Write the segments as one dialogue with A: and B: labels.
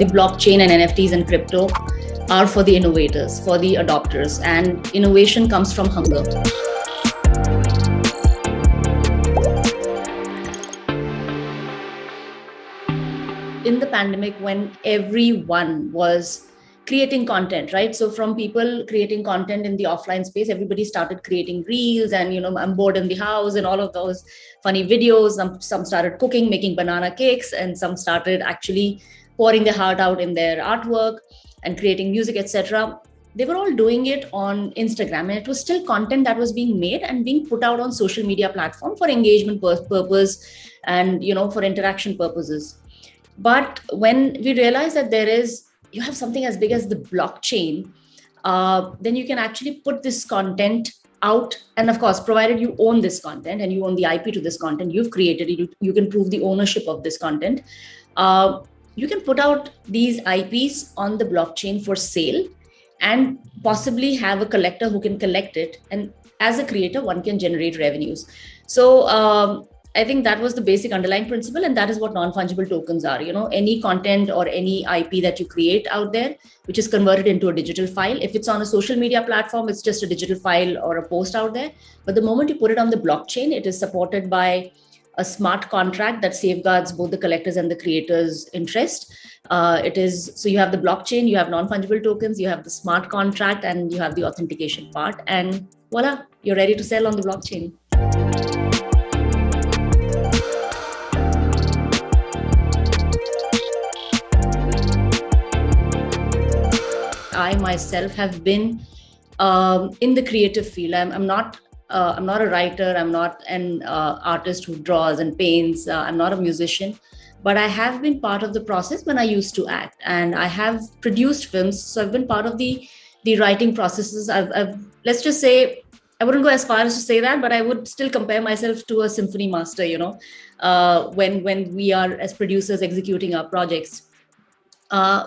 A: the blockchain and NFTs and crypto are for the innovators, for the adopters, and innovation comes from hunger. In the pandemic, when everyone was creating content, right? So from people creating content in the offline space, everybody started creating reels and, I'm bored in the house and all of those funny videos. Some started cooking, making banana cakes, and some started actually pouring their heart out in their artwork and creating music, etc. They were all doing it on Instagram, and it was still content that was being made and being put out on social media platform for engagement purpose and, for interaction purposes. But when we realize that you have something as big as the blockchain, then you can actually put this content out. And of course, provided you own this content and you own the IP to this content, you've created it, you can prove the ownership of this content. You can put out these IPs on the blockchain for sale and possibly have a collector who can collect it. And as a creator, one can generate revenues. So I think that was the basic underlying principle, and that is what non-fungible tokens are. Any content or any IP that you create out there, which is converted into a digital file. If it's on a social media platform, it's just a digital file or a post out there. But the moment you put it on the blockchain, it is supported by a smart contract that safeguards both the collectors and the creators' interest. So you have the blockchain, you have non-fungible tokens, you have the smart contract, and you have the authentication part, and voila, you're ready to sell on the blockchain. I myself have been in the creative field. I'm not a writer. I'm not an artist who draws and paints. I'm not a musician, but I have been part of the process when I used to act, and I have produced films. So I've been part of the writing processes. Let's just say, I wouldn't go as far as to say that, but I would still compare myself to a symphony master. When we are as producers executing our projects.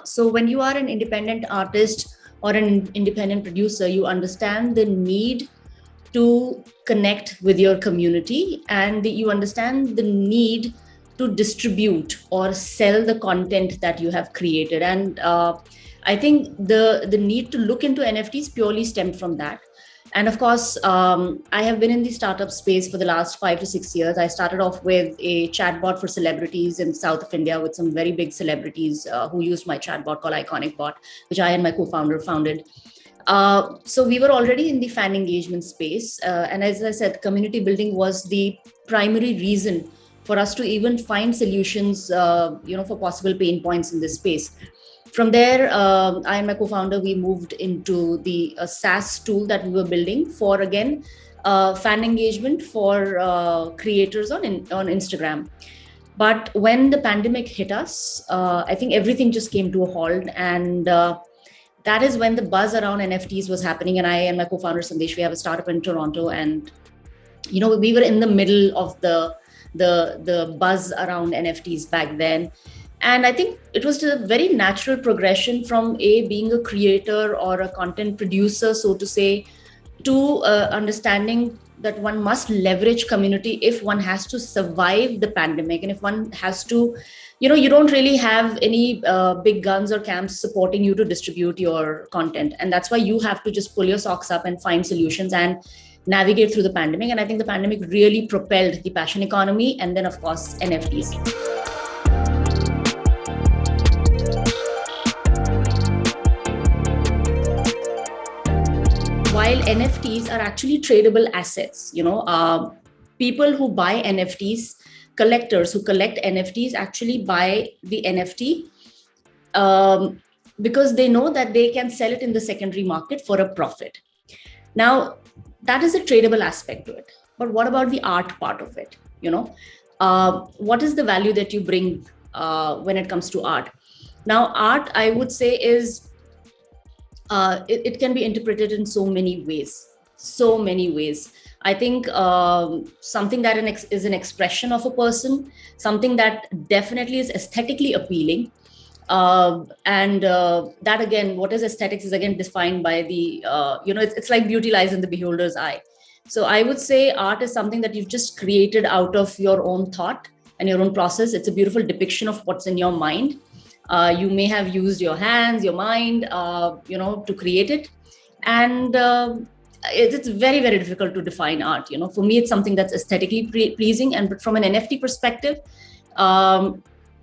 A: So when you are an independent artist or an independent producer, you understand the need to connect with your community, and you understand the need to distribute or sell the content that you have created. And I think the need to look into NFTs purely stemmed from that. And of course, I have been in the startup space for the last 5 to 6 years. I started off with a chatbot for celebrities in south of India with some very big celebrities who used my chatbot called Iconic Bot, which I and my co-founder founded. So we were already in the fan engagement space. And as I said, community building was the primary reason for us to even find solutions, for possible pain points in this space. From there, I and my co-founder, we moved into the SaaS tool that we were building for, again, fan engagement for creators on Instagram. But when the pandemic hit us, I think everything just came to a halt. And that is when the buzz around NFTs was happening. And I and my co-founder, Sandesh, we have a startup in Toronto. And, we were in the middle of the buzz around NFTs back then. And I think it was a very natural progression from being a creator or a content producer, so to say, to understanding that one must leverage community if one has to survive the pandemic. And if one has to, you don't really have any big guns or camps supporting you to distribute your content. And that's why you have to just pull your socks up and find solutions and navigate through the pandemic. And I think the pandemic really propelled the passion economy, and then, of course, NFTs. While NFTs are actually tradable assets, people who buy NFTs, collectors who collect NFTs actually buy the NFT because they know that they can sell it in the secondary market for a profit. Now, that is a tradable aspect to it. But what about the art part of it? What is the value that you bring when it comes to art? Now, art, I would say, is it can be interpreted in so many ways. I think something that is an expression of a person, something that definitely is aesthetically appealing. And that, again, what is aesthetics is again defined by the, it's like beauty lies in the beholder's eye. So I would say art is something that you've just created out of your own thought and your own process. It's a beautiful depiction of what's in your mind. You may have used your hands, your mind, to create it. And it's very, very difficult to define art. For me, it's something that's aesthetically pleasing. And but from an NFT perspective,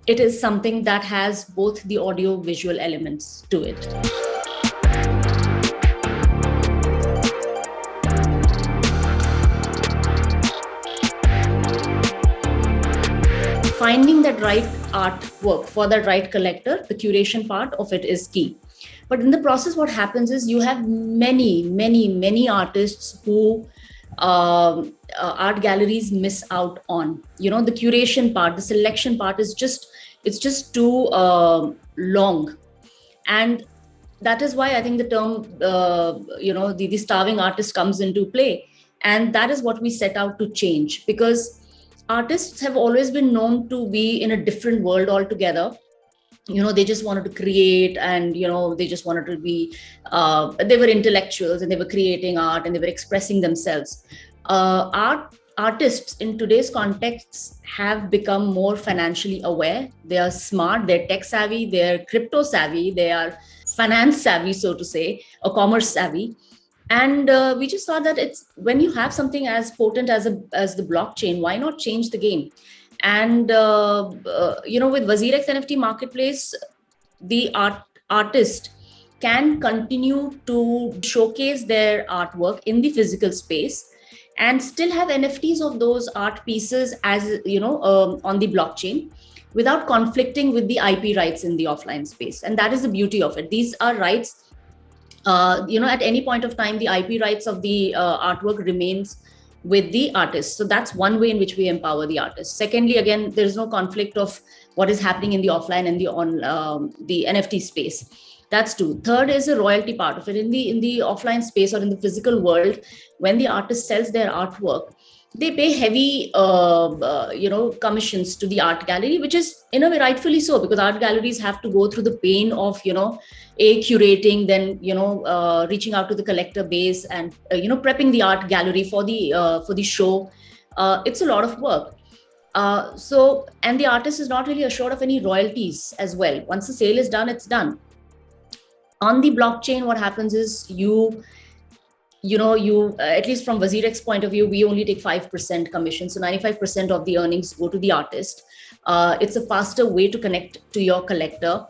A: it is something that has both the audio visual elements to it. Finding that right artwork for that right collector, the curation part of it is key. But in the process, what happens is you have many, many, many artists who art galleries miss out on. The curation part, the selection part is just too long. And that is why I think the term, the starving artist comes into play. And that is what we set out to change, because artists have always been known to be in a different world altogether. They just wanted to create, and they just wanted to be they were intellectuals, and they were creating art, and they were expressing themselves. Artists in today's context have become more financially aware. They are smart, they're tech savvy, they're crypto savvy, they are finance savvy, so to say, or commerce savvy. And we just thought that it's, when you have something as potent as the blockchain, why not change the game? And with Wazir X NFT Marketplace, the artist can continue to showcase their artwork in the physical space and still have NFTs of those art pieces as on the blockchain, without conflicting with the IP rights in the offline space. And that is the beauty of it. These are rights. At any point of time, the IP rights of the artwork remains with the artist. So that's one way in which we empower the artist. Secondly, again, there's no conflict of what is happening in the offline and the NFT space. That's two. Third is the royalty part of it. In the offline space or in the physical world, when the artist sells their artwork, they pay heavy commissions to the art gallery, which is in a way rightfully so, because art galleries have to go through the pain of curating, then reaching out to the collector base, and prepping the art gallery for the show. It's a lot of work. And the artist is not really assured of any royalties as well. Once the sale is done, it's done. On the blockchain, what happens is you at least from Wazir X point of view, we only take 5% commission. So 95% of the earnings go to the artist. It's a faster way to connect to your collector,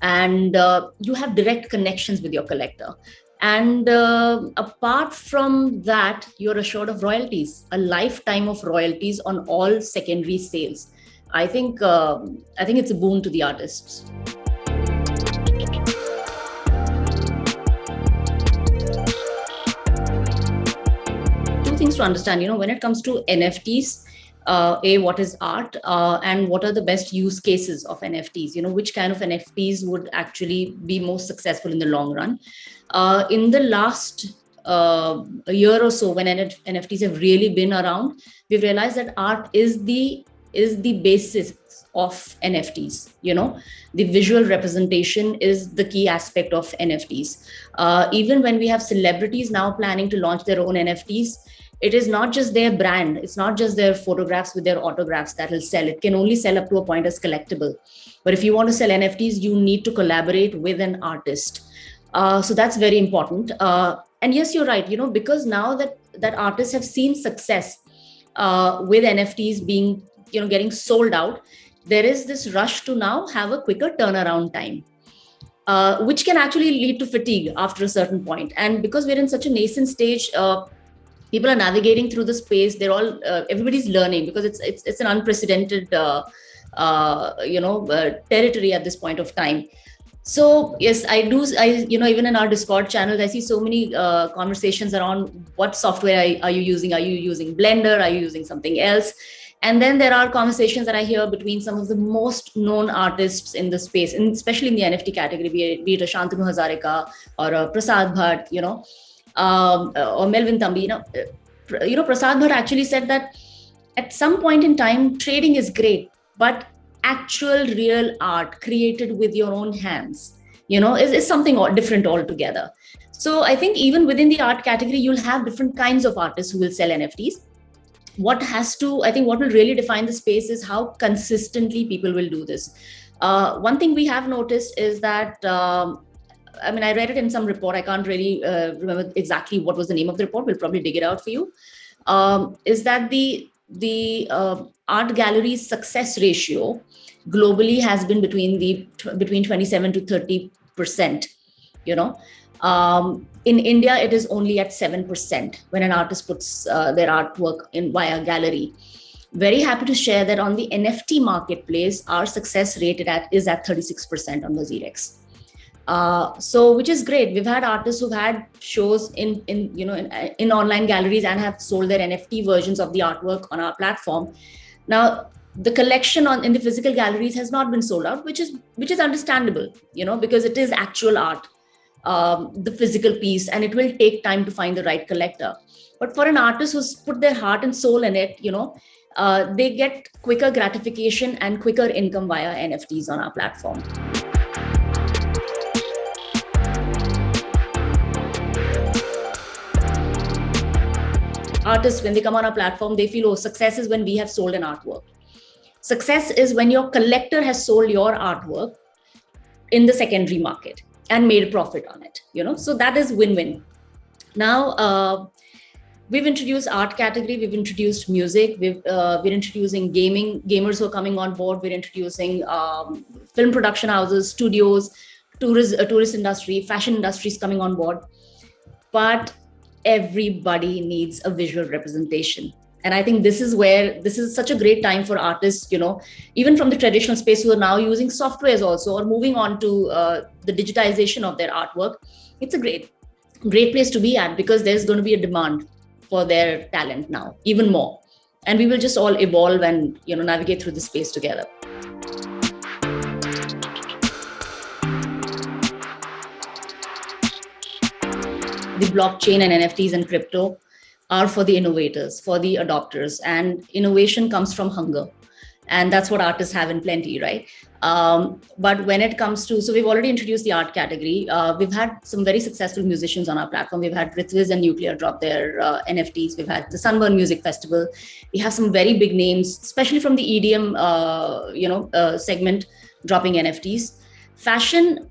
A: and you have direct connections with your collector. And apart from that, you're assured of royalties, a lifetime of royalties on all secondary sales. I think it's a boon to the artists. Things to understand, when it comes to NFTs, what is art, and what are the best use cases of NFTs? Which kind of NFTs would actually be most successful in the long run? In the last a year or so, when NFTs have really been around, we've realized that art is the basis of NFTs. The visual representation is the key aspect of NFTs. Even when we have celebrities now planning to launch their own NFTs, it is not just their brand. It's not just their photographs with their autographs that will sell. It can only sell up to a point as collectible. But if you want to sell NFTs, you need to collaborate with an artist. So that's very important. And yes, you're right, because now that artists have seen success with NFTs being, getting sold out, there is this rush to now have a quicker turnaround time, which can actually lead to fatigue after a certain point. And because we're in such a nascent stage, people are navigating through the space. They're all everybody's learning, because it's an unprecedented territory at this point of time. So yes, I do. Even in our Discord channels, I see so many conversations around what software are you using? Are you using Blender? Are you using something else? And then there are conversations that I hear between some of the most known artists in the space, and especially in the NFT category, be it a Shantanu Hazarika or a Prasad Bhatt, or Melvin Thambi. Prasad Bhatt actually said that at some point in time, trading is great, but actual real art created with your own hands, is something different altogether. So I think even within the art category, you'll have different kinds of artists who will sell NFTs. What will really define the space is how consistently people will do this. One thing we have noticed is that, I mean, I read it in some report. I can't really remember exactly what was the name of the report. We'll probably dig it out for you. Is that the art gallery's success ratio globally has been between 27 to 30%. You know, in India, it is only at 7% when an artist puts their artwork in via gallery. Very happy to share that on the NFT marketplace, our success rate is at 36% on Wazir X. So which is great. We've had artists who've had shows in online galleries and have sold their NFT versions of the artwork on our platform. Now, the collection in the physical galleries has not been sold out, which is understandable, because it is actual art, the physical piece, and it will take time to find the right collector. But for an artist who's put their heart and soul in it, they get quicker gratification and quicker income via NFTs on our platform. Artists, when they come on our platform, they feel, success is when we have sold an artwork. Success is when your collector has sold your artwork in the secondary market and made a profit on it, so that is win-win. Now, we've introduced art category, we've introduced music, we're introducing gamers who are coming on board, we're introducing film production houses, studios, tourist industry, fashion industries coming on board. But everybody needs a visual representation. And I think this is such a great time for artists, even from the traditional space, who are now using softwares also, or moving on to the digitization of their artwork. It's a great place to be at, because there's going to be a demand for their talent now, even more. And we will just all evolve and, navigate through this space together. The blockchain and NFTs and crypto are for the innovators, for the adopters, and innovation comes from hunger. And that's what artists have in plenty, right? But when it comes to, so we've already introduced the art category. We've had some very successful musicians on our platform. We've had Ritviz and Nuclear drop their NFTs. We've had the Sunburn Music Festival. We have some very big names, especially from the EDM, segment, dropping NFTs. Fashion,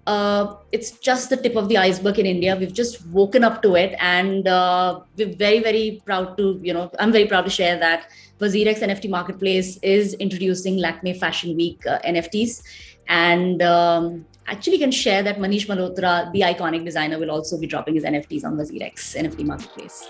A: it's just the tip of the iceberg in India. We've just woken up to it, and we're very, very proud to, I'm very proud to share that Wazir X NFT Marketplace is introducing Lakme Fashion Week NFTs. And actually can share that Manish Malhotra, the iconic designer, will also be dropping his NFTs on Wazir X NFT Marketplace.